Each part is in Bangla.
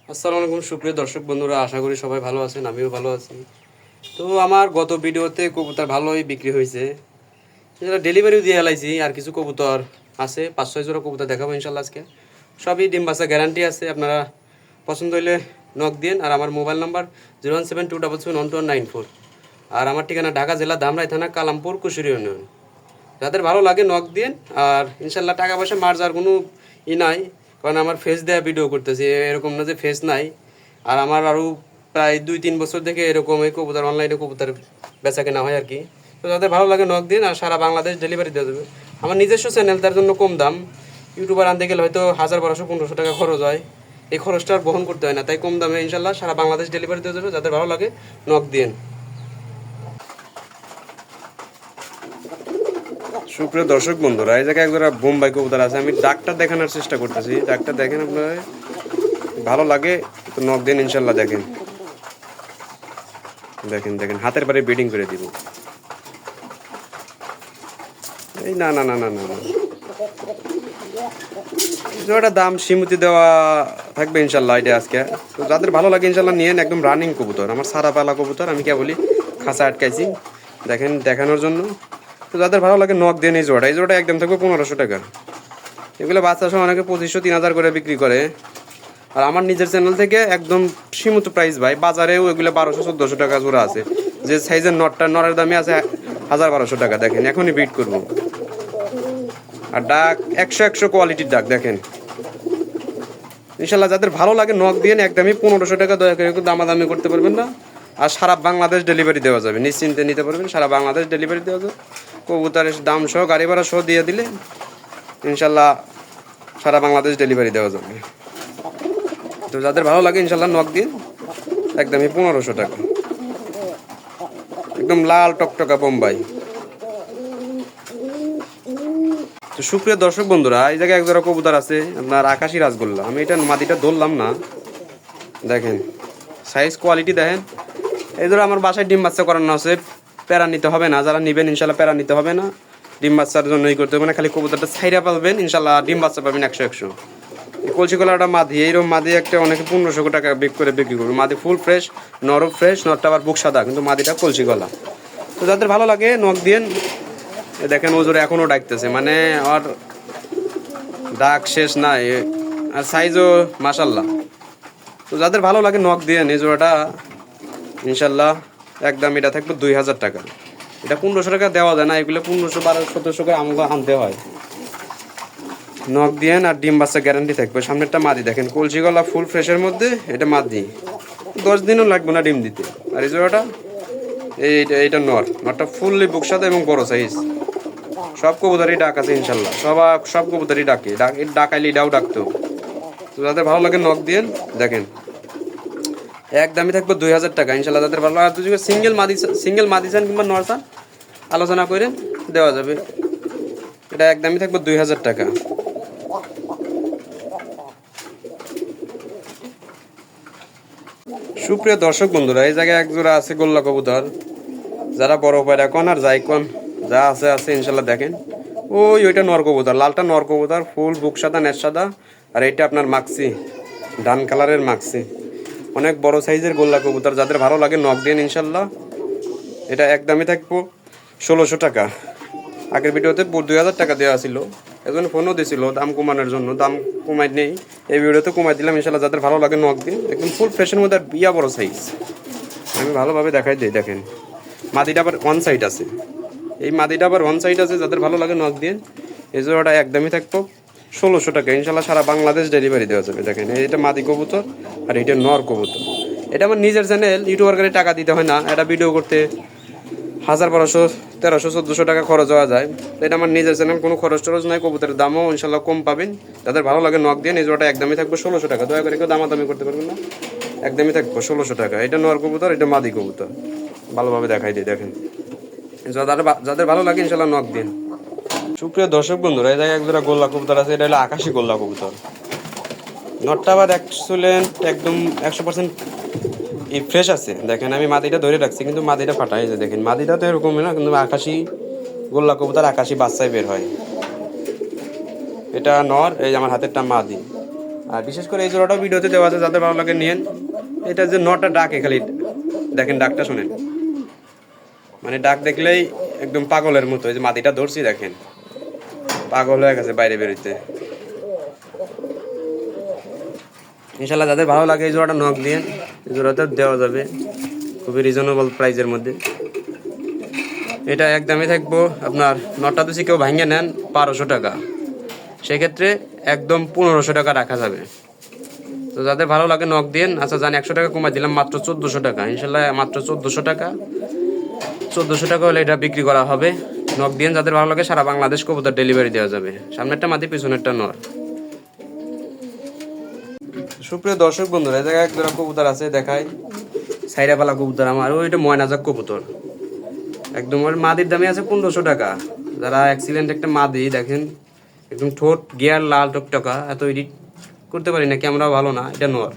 আসসালামু আলাইকুম সুপ্রিয় দর্শক বন্ধুরা, আশা করি সবাই ভালো আছেন, আমিও ভালো আছি। তো আমার গত ভিডিওতে কবুতর ভালোই বিক্রি হয়েছে, সেটা ডেলিভারিও দিয়ে এলাইছি। আর কিছু কবুতর আছে, 5-6 জোড়া কবুতর দেখাবো ইনশাল্লাহ আজকে। সবই ডিম বাচ্চা গ্যারান্টি আছে। আপনারা পছন্দ হইলে নক দিন। আর আমার মোবাইল নাম্বার 01727712194। আর আমার ঠিকানা ঢাকা জেলা ধামরাই থানা কালামপুর কুশিরি ইউনিয়ন। যাদের ভালো লাগে নক দিন। আর ইনশাল্লাহ টাকা পয়সা মার যাওয়ার কোনো নাই, কারণ আমার ফেস দেওয়া ভিডিও করতেছি, এরকম না যে ফেস নাই। আর আমার আরও প্রায় 2-3 বছর থেকে এরকম এই কবুতর অনলাইনে কবুতর বেচা কেনা হয় আর কি। তো যাদের ভালো লাগে নক দিন। আর সারা বাংলাদেশ ডেলিভারি দেওয়া যাবে। আমার নিজস্ব চ্যানেল, তার জন্য কম দাম। ইউটিউবার আনতে গেলে হয়তো 1000-1200-1500 টাকা খরচ হয়। এই খরচটা আর বহন করতে হয় না, তাই কম দামে ইনশাল্লাহ সারা বাংলাদেশ ডেলিভারি দেওয়া যাবে। যাদের ভালো লাগে নক দিন। সুপ্রিয় দর্শক বন্ধুরা, এই জায়গায় একজোড়া বোম্বাই কবুতর আছে। আমি ডাকটা দেখানোর চেষ্টা করতেছি। ডাকটা দেখেন, আপনার ভালো লাগে তো নক দিন ইনশাল্লাহ। দেখেন দেখেন দেখেন হাতের বাড়ি ব্রিডিং করে দিব। এই না না না না না না, জোড়াটা দাম সীমিত দেওয়া থাকবে ইনশাল্লাহ এটা আজকে। তো যাদের ভালো লাগে ইনশাল্লাহ নিয়েন। একদম রানিং কবুতর, আমার সারা পালা কবুতর। আমি কে বলি খাঁচা আটকাইছি, দেখেন দেখানোর জন্য। তো যাদের ভালো লাগে নক দেন। এই জোড়াটা একদম থাকবে 1500 টাকা। এগুলো বাচ্চা সহ অনেকে 2500-3000 করে বিক্রি করে। আর আমার নিজের চ্যানেল থেকে একদম সীমিত প্রাইস ভাই। বাজারেও এগুলো 1200-1400 টাকা জোড়া আছে। যে সাইজের নরের দামে আছে 1000-1200 টাকা। দেখেন এখনই বিট করবো। আর ডাক 100 কোয়ালিটির ডাক দেখেন ইনশাল্লাহ। যাদের ভালো লাগে নক দিয়ে একদমই 1500 টাকা। দয়া করে দামাদামি করতে পারবেন না। আর সারা বাংলাদেশ ডেলিভারি দেওয়া যাবে, নিশ্চিন্তে নিতে পারবেন। সারা বাংলাদেশ ডেলিভারি দেওয়া যাবে। কবুতরের দাম সহ গাড়ি ভাড়া সহ দিয়ে দিলে ইনশাল্লাহ সারা বাংলাদেশ ডেলিভারি দেওয়া যাবে। তো যাদের ভালো লাগে ইনশাল্লাহ নক দিন। একদমই 1500 টাকা। একদম লাল টকটকা বোম্বাই। তো সুপ্রিয় দর্শক বন্ধুরা, এই জায়গায় এক জোড়া কবুতর আছে আপনার আকাশি রাজগোল্লা। আমি এটা মাদিটা ধরলাম না, দেখেন সাইজ কোয়ালিটি দেখেন। এই ধরো আমার বাসায় ডিম বাচ্চা করানো আছে, প্যারা নিতে হবে না। যারা নেবেন ইনশাল্লাহ প্যারা নিতে হবে না। ডিম বাচ্চার জন্য ই করতে হবে না, খালি কবুতরটা ছাইরা পাবেন ইনশাল্লাহ। ডিম বাচ্চা পাবেন 100-100। কলসি কলাটা মাদি, এইরকম মাদি একটা অনেকে 1500 টাকা বিক্রি করবে। মাদি ফুল ফ্রেশ, নরম ফ্রেশ, নরটা আবার বুক সাদা, কিন্তু মাদিটা কলসি গলা। তো যাদের ভালো লাগে নখ দিয়েন। দেখেন ওজোরে এখনও ডাকতেছে, মানে আর ডাক শেষ নাই। আর সাইজও মাশাল্লাহ। তো যাদের ভালো লাগে নখ দিয়েন। এই জোড়াটা ইনশাল্লাহ একদম এটা থাকবে 2000 টাকা। এটা 1500 টাকা দেওয়া যায় না, এগুলো 1500-1200-1700 করে আমাকে আনতে হয়। নখ দিয়েন আর ডিম বাচ্চা গ্যারান্টি থাকবে। সামনেরটা মাদি দেখেন, কলসি গলা ফুল ফ্রেশের মধ্যে। এটা মাদি, 10 দিনও লাগবে না ডিম দিতে। আর এই জোড়াটা এইটা নরটা ফুললি বুকসাদা এবং বড় সাইজ। সব কবুতরই ডাক আছে ইনশাল্লাহ। সব কবুতরই ডাকাইলে এটাও ডাকতো। তো যাদের ভালো লাগে নখ দিয়েন। দেখেন একদমই থাকবে 2000 টাকা ইনশাল্লাহ। যাদের ভালো লাগে, আর সিঙ্গেল মাদি চান কিংবা নর চান আলোচনা করে দেওয়া যাবে। এটা একদমই থাকবে 2000 টাকা। সুপ্রিয় দর্শক বন্ধুরা, এই জায়গায় এক জোড়া আছে গোল্লা কবুতর। যারা বড় পায়রা কন আর যাই কন যা আছে ইনশাল্লাহ। দেখেন ওইটা নর কবুতর, লালটা নর কবুতর, ফুল বুক সাদা নেট সাদা। আর এইটা আপনার মাক্সি, ডান কালারের মাক্সি। অনেক বড় সাইজের গোল্লা কবুতর। যাদের ভালো লাগে নখ দিন ইনশাল্লাহ। এটা একদমই থাকবো 1600 টাকা। আগের ভিডিওতে 2000 টাকা দেওয়া ছিল, একজন ফোনও দিয়েছিল দাম কমানোর জন্য। দাম কমাই নেই, এই ভিডিওতে কমাই দিলাম ইনশাল্লাহ। যাদের ভালো লাগে নখ দিন। একদম ফুল ফ্রেশের মধ্যে আর বিয়া বড় সাইজ। আমি ভালোভাবে দেখাই দিই। দেখেন মাদিটা আবার ওয়ান সাইড আছে, এই মাদিটা আবার ওয়ান সাইড আছে। যাদের ভালো লাগে নখ দিন। এই জোড়াটা একদমই থাকবো 1600 টাকা ইনশাল্লাহ। সারা বাংলাদেশ ডেলিভারি দেওয়া যাবে। দেখেন এইটা মাদি কবুতর আর এইটা নর কবুতর। এটা আমার নিজের চ্যানেল, ইউটিউবার করে টাকা দিতে হয় না। এটা ভিডিও করতে 1000-1200-1300-1400 টাকা খরচ হওয়া যায়। তো এটা আমার নিজের চ্যানেল, কোনো খরচ টরচ নাই। কবুতরের দামও ইনশাল্লাহ কম পাবেন। যাদের ভালো লাগে নখ দিয়ে। এই জোড়াটা একদমই থাকবে 1600 টাকা। দয়া করে কেউ দামাদামি করতে পারবেন না, একদমই থাকবো 1600 টাকা। এটা নর কবুতর, এটা মাদি কবুতর। ভালোভাবে দেখাই দিই। দেখেন যাদের ভালো লাগে ইনশাল্লাহ নখ দিন। সুপ্রিয় দর্শক বন্ধুরা, এই জায়গায় একজোড়া গোল্লা কবুতর আছে। এটা হলো আকাশি গোল্লা কবুতর। নটটা আবার এক্সেলেন্ট, একদম 100% ফ্রেশ আছে। দেখেন আমি মাদিটা ধরে রাখছি, কিন্তু মাদিটা ফাটাই যায়। দেখেন মাদিটা তো এরকমই না, কিন্তু আকাশি গোল্লা কবুতর আকাশি বাচ্চায় বের হয়। এটা নর, এই আমার হাতেরটা মাদি। আর বিশেষ করে এই জোড়াটাও ভিডিওতে দেওয়া আছে, যাদের ভালো লাগে নিয়েন। এটা যে নটা ডাকে খালি দেখেন, ডাকটা শোনেন, মানে ডাক দেখলেই একদম পাগলের মতো। এই যে মাদিটা ধরছি দেখেন, পাগল হয়ে গেছে বাইরে বেরোতে। ইনশাল্লাহ যাদের ভালো লাগে এই জোড়াটা নক দিয়ে, এই জোড়াটা দেওয়া যাবে খুবই রিজনেবল প্রাইসের মধ্যে। এটা একদমই থাকবো আপনার, নটা দুশি কেউ ভাঙিয়ে নেন 1200 টাকা, সেক্ষেত্রে একদম 1500 টাকা রাখা যাবে। তো যাদের ভালো লাগে নক দিন। আচ্ছা জানি 100 টাকা কমাই দিলাম, মাত্র 1400 টাকা। ইনশাল্লাহ মাত্র 1400 টাকা, 1400 টাকা হলে এটা বিক্রি করা হবে। নক দিন যাদের ভালো লাগে, সারা বাংলাদেশ কবুতর ডেলিভারি দেওয়া যাবে। সামনেরটা মাদি, পিছনেরটা নর। সুপ্রিয় দর্শক বন্ধুরা, এই জায়গায় এক জোড়া কবুতর আছে, দেখাই সাইরাপালা কবুতর আমার। ওইটা ময়নাজাক কবুতর, একদম ওর মাদির দামে আছে 1500 টাকা। যারা এক্সিলেন্ট একটা মাদি দেখেন, একদম ঠোঁট গিয়ার লাল টকটকা, এত এডিট করতে পারি না, ক্যামেরাও ভালো না। এটা নর,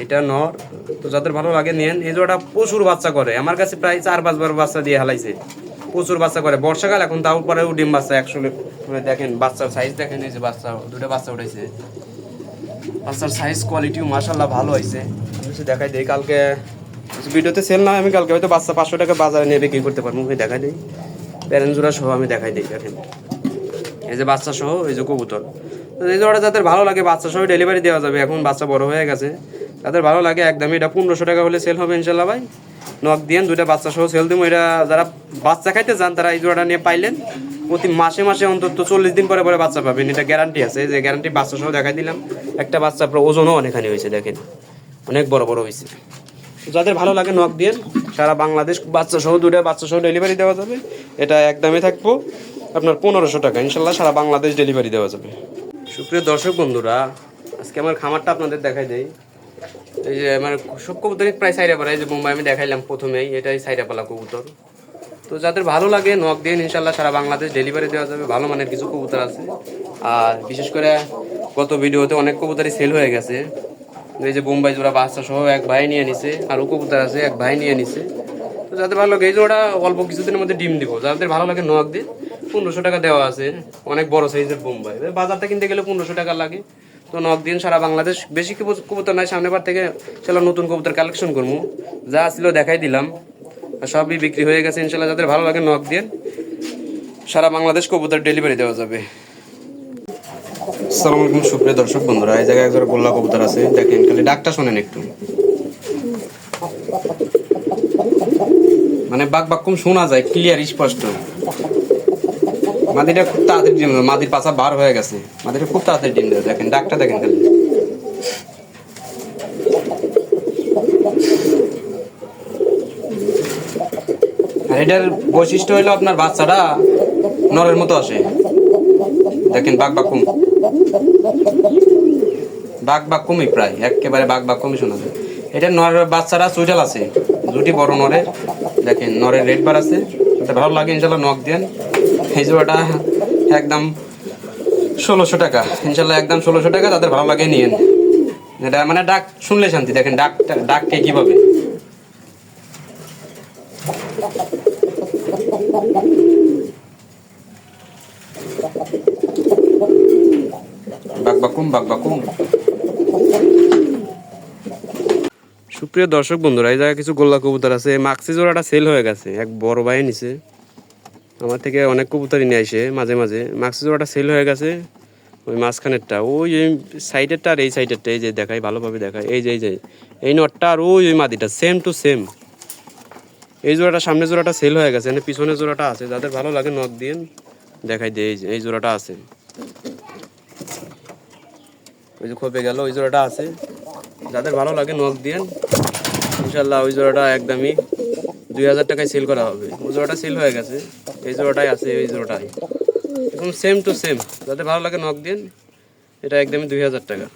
এটা নর। তো যাদের ভালো লাগে নিয়েন। এই জোড়াটা প্রচুর বাচ্চা করে, আমার কাছে প্রায় 4-5 বার বাচ্চা দিয়ে হালাইছে। প্রচুর বাচ্চা করে বর্ষাকাল, এখন তাও পরেও ডিম বাচ্চা 100 দেখেন। বাচ্চার সাইজ দেখেন, এই যে বাচ্চা, দুটো বাচ্চা উঠেছে। বাচ্চার সাইজ কোয়ালিটিও মাশাআল্লাহ ভালো হয়েছে। আমি দেখাই দিই, কালকে ভিডিওতে সেল না, আমি কালকে হয়তো বাচ্চা 500 টাকা বাজারে নিয়ে বিক্রি করতে পারবো। আমি দেখাই দিই, প্যারেন্ট জোড়া সহ আমি দেখাই দিই। দেখেন এই যে বাচ্চা সহ, এই যে কবুতর। তো এই জোড়া যাদের ভালো লাগে, বাচ্চা সহ ডেলিভারি দেওয়া যাবে। এখন বাচ্চা বড় হয়ে গেছে, তাদের ভালো লাগে একদমই এটা 1500 টাকা হলে সেল হবে ইনশাল্লাহ ভাই। নক দিয়ে দুইটা বাচ্চা সহ সেল দেবো। এটা যারা বাচ্চা খাইতে চান, তারা এই জোড়াটা নিয়ে পাইলেন। প্রতি মাসে মাসে অন্তত 40 দিন পরে পরে বাচ্চা পাবেন, এটা গ্যারান্টি আছে। যে গ্যারান্টি বাচ্চা সহ দেখাই দিলাম। একটা বাচ্চা আপনার ওজনও অনেকখানি হয়েছে, দেখেন অনেক বড় বড় হয়েছে। যাদের ভালো লাগে নক দিয়ে, সারা বাংলাদেশ বাচ্চা সহ, দুটো বাচ্চা সহ ডেলিভারি দেওয়া যাবে। এটা একদমই থাকবো আপনার 1500 টাকা, ইনশাল্লাহ সারা বাংলাদেশ ডেলিভারি দেওয়া যাবে। সুপ্রিয় দর্শক বন্ধুরা, আজকে আমার খামারটা আপনাদের দেখাই দেই। এই যে আমার সব কবুতরই প্রায় সাইরাপালা, এই যে বোম্বাই আমি দেখাইলাম প্রথমেই, এটাই সাইরাপালা কবুতর। তো যাদের ভালো লাগে নক দিয়ে, ইনশাল্লাহ সারা বাংলাদেশ ডেলিভারি দেওয়া যাবে। ভালো মানের কিছু কবুতর আছে, আর বিশেষ করে গত ভিডিওতে অনেক কবুতরই সেল হয়ে গেছে। এই যে বোম্বাই জোড়া বাচ্চা সহ এক ভাই নিয়ে নিছে, আরও কবুতর আছে এক ভাই নিয়ে নিছে। তো যাদের ভালো লাগে, এই জোড়া অল্প কিছুদিনের মধ্যে ডিম দিব। যাদের ভালো লাগে নক দিয়ে, 1500 টাকা দেওয়া আছে। অনেক বড় সাইজের বোম্বাই, বাজারটা কিনতে গেলে 1500 টাকা লাগে। তো নক দিন, সারা বাংলাদেশ বেশি কবুতর নাই, সামনেবার থেকে চলো নতুন কবুতর কালেকশন করবো। যা ছিল দেখাই দিলাম, সবই বিক্রি হয়ে গেছে ইনশাল্লাহ। যাদের ভালো লাগে নক দিয়ে, সারা বাংলাদেশ কবুতর ডেলিভারি দেওয়া যাবে। আসসালামু আলাইকুম সুপ্রিয় দর্শক বন্ধুরা, এই জায়গায় একজন গোল্লা কবুতর আছে, দেখেন খালি ডাকটা শোনেন একটু, মানে বাক বাক কম শোনা যায়, ক্লিয়ার স্পষ্ট। মাদিটা খুব তাড়াতাড়ি ডিম দেয়, মাদির পাছা বার হয়ে গেছে, মাদিটা খুব তাড়াতাড়ি ডিম দেয়। দেখেন ডাকটা দেখেন খালি। আর এটার বৈশিষ্ট্য হলো আপনার বাচ্চাটা নরের মতো আসে। দেখেন বাক বাক কম, বাঘ বাঘ কমই, প্রায় একেবারে বাঘ বাঘ কমই শোনা যায়। এটা নরের বাচ্চারা চুইটাল আছে, দুটি বড় নরের। দেখেন নরের রেড বার আছে। এটা ভালো লাগে ইনশাল্লাহ নক দেন। এই জোড়াটা একদম 1600 টাকা, ইনশাল্লাহ একদম 1600 টাকা। তাদের ভালো লাগে নিয়েন। এটা মানে ডাক শুনলে শান্তি। দেখেন ডাককে কিভাবে, বাকবাকুম বাকবাকুম। সুপ্রিয় দর্শক বন্ধুরা, এই জায়গায় কিছু গোল্লা কবুতর আছে। মাক্সি জোড়াটা সেল হয়ে গেছে, এক বড় ভাই নিছে। আমার থেকে অনেক কবুতরই নিয়ে আসে মাঝে মাঝে। মাক্সি জোড়াটা সেল হয়ে গেছে। ওই মাঝখানেরটা, ওই সাইডেরটা আর এই সাইডেরটা, এই যে দেখাই ভালোভাবে দেখায়, এই যে এই নটটা আর ওই মাদিটা সেম টু সেম। এই জোড়াটা, সামনে জোড়াটা সেল হয়ে গেছে, মানে পিছনের জোড়াটা আছে। যাদের ভালো লাগে নক দিয়ে দেখাই দিয়ে, এই জোড়াটা আছে। ওই যে খোপে গেল, ওই জোড়াটা আছে। যাদের ভালো লাগে নক দিয়ে, ইনশাল্লাহ ওই জোড়াটা একদমই 2000 টাকায় সেল করা হবে। ওই জোড়াটা সেল হয়ে গেছে, এই জোড়াটাই আছে, এই জোড়াটাই একদম সেম টু সেম। যাদের ভালো লাগে নক দিয়ে, এটা একদমই 2000 টাকা।